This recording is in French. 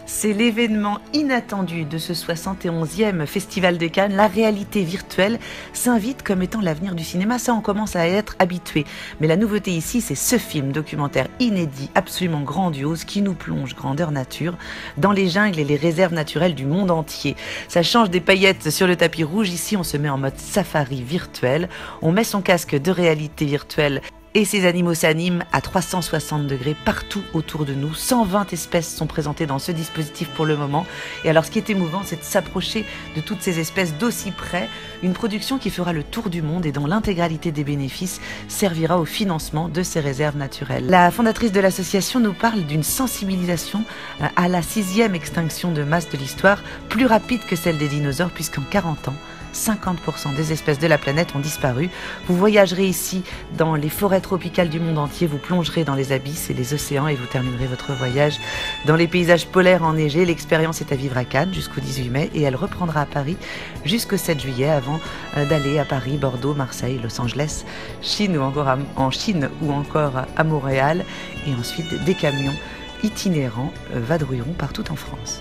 C'est l'événement inattendu de ce 71e Festival de Cannes. La réalité virtuelle s'invite comme étant l'avenir du cinéma. Ça, on commence à être habitué. Mais la nouveauté ici, c'est ce film documentaire inédit, absolument grandiose, qui nous plonge grandeur nature dans les jungles et les réserves naturelles du monde entier. Ça change des paillettes sur le tapis rouge. Ici, on se met en mode safari virtuel. On met son casque de réalité virtuelle et ces animaux s'animent à 360 degrés partout autour de nous. 120 espèces sont présentées dans ce dispositif pour le moment. Et alors ce qui est émouvant, c'est de s'approcher de toutes ces espèces d'aussi près. Une production qui fera le tour du monde et dont l'intégralité des bénéfices servira au financement de ces réserves naturelles. La fondatrice de l'association nous parle d'une sensibilisation à la 6e extinction de masse de l'histoire, plus rapide que celle des dinosaures, puisqu'en 40 ans, 50% des espèces de la planète ont disparu. Vous voyagerez ici dans les forêts tropicales du monde entier, vous plongerez dans les abysses et les océans et vous terminerez votre voyage dans les paysages polaires enneigés. L'expérience est à vivre à Cannes jusqu'au 18 mai et elle reprendra à Paris jusqu'au 7 juillet avant d'aller à Paris, Bordeaux, Marseille, Los Angeles, Chine ou encore en Chine ou encore à Montréal. Et ensuite, des camions itinérants vadrouilleront partout en France.